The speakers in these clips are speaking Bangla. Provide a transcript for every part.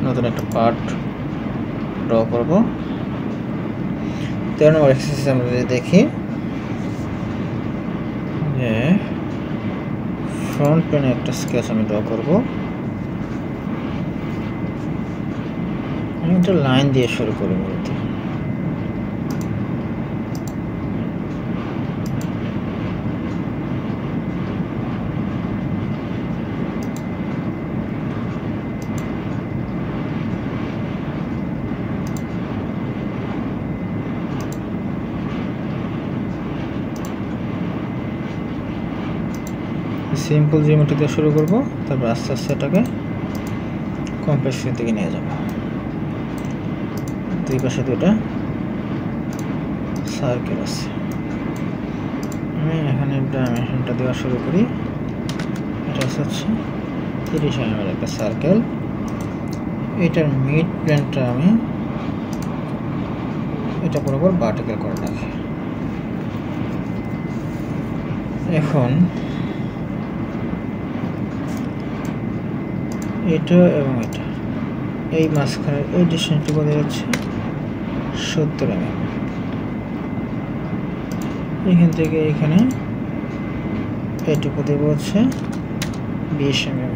নতুন একটা পার্ট ড্র করব। 13 নম্বর এক্সারসাইজ আমরা যদি দেখি যে ফ্রন্ট প্লেনে একটা স্কেচ আমি ড্র করব। আমি একটা লাইন দিয়ে শুরু করি মূলত। সিম্পল জিওমেট্রি দিয়ে শুরু করব, তারপর আস্তে আস্তে এটাকে কমপ্লেক্সের দিকে নিয়ে যাব। দুই পাশে দুটা সার্কেল আছে। আমি এখানে ডাইমেনশনটা দেওয়া শুরু করি। এটা হচ্ছে 30 mm একটা সার্কেল। এটার মিড প্লেনটা আমি এটা বরাবর ভার্টিক্যাল করে রাখি। এখন এটা এবং এটা এই মাঝখানের এই ডিস্টেন্সটুকু বোঝা যাচ্ছে 70 mm। এখান থেকে এখানে এইটুকু দেব হচ্ছে 20 mm।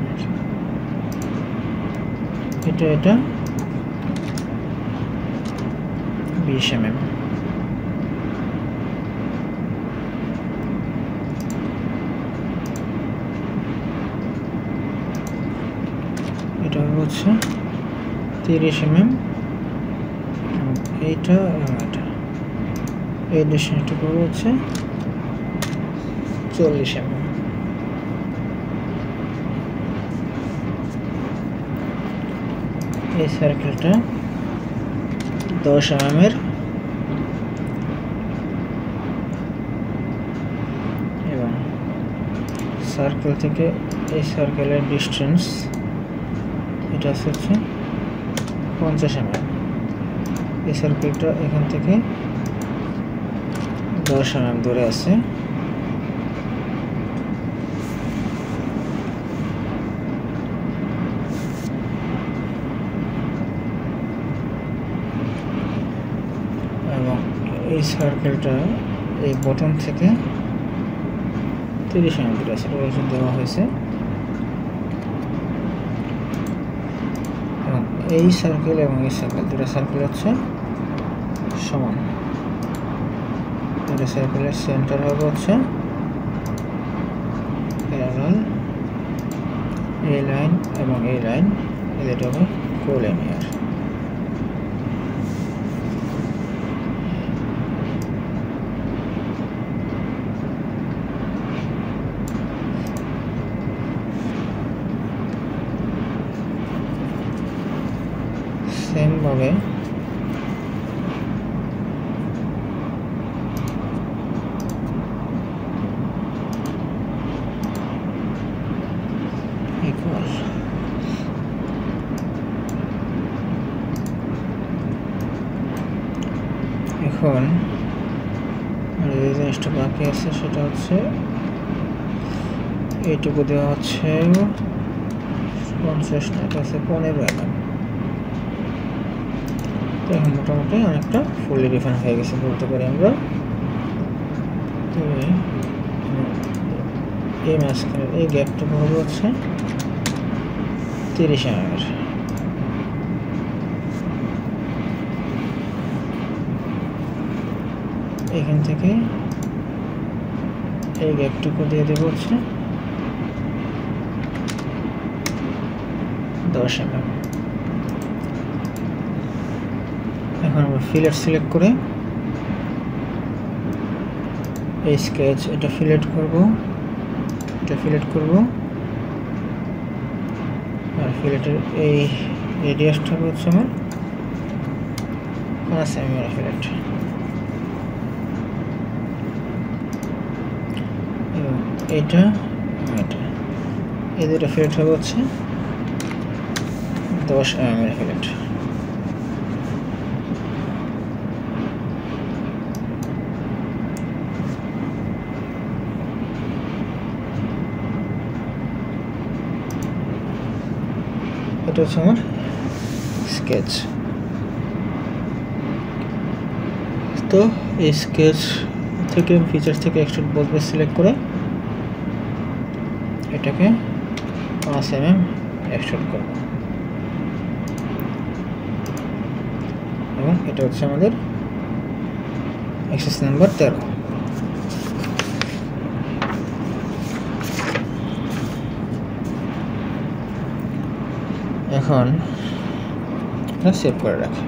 এটা 20 mm। এটা হচ্ছে 30 mm। এইটা এবং এটা এই ডিস্টেন্সটুকু হচ্ছে 40 mm। এই সার্কেলটা 10 mm এর এবং সার্কেল থেকে এই সার্কেলের ডিস্টেন্স এটা হচ্ছে 50 mm। এই সার্কেলটা এখান থেকে 10 mm দূরে আছে। এবং এই সার্কেলটা এই বটন থেকে 30 mm দূরে আছে। এটা দেওয়া হয়েছে। এবং এই সার্কেল এবং এই সার্কেল দুটো সার্কেল হচ্ছে সমান। দুটো সার্কেলের সেন্টার হবে হচ্ছে প্যারালাল। এই লাইন এবং এই লাইন এদের হবে কোলিনিয়ার। সেম ভাবে ইকুয়াল। এখন যে জিনিসটা বাকি আছে সেটা হচ্ছে এইটুকু দেওয়া হচ্ছে 50 না, এটা আছে 15 mm। এখন মোটামুটি অনেকটা ফুললি ডিফাইন হয়ে গেছে বলতে পারি আমরা। তবে এই মাঝখানে এই গ্যাপটুকু হবে হচ্ছে 30 mm। এখান থেকে এই গ্যাপটুকু দিয়ে দেবো হচ্ছে 10 mm। এখন আমরা ফিলেট সিলেক্ট করে এই স্কেচ এটা ফিলেট করব, এটা ফিলেট করব। আর ফিলেটের এই রেডিয়াসটা হচ্ছে আমার 5 mm ফিলেট। এবং এটা এই দুটো ফিলেট হবে হচ্ছে 10 mm ফিলেট। এটা হচ্ছে আমার স্কেচ। তো এই স্কেচ থেকে ফিচার্স থেকে এক্সট্রুড বস বেস সিলেক্ট করে এটাকে 5 mm এক্সট্রুড করব এবং এটা হচ্ছে আমাদের এক্সেস নাম্বার 13। এখন সেভ করে রাখি।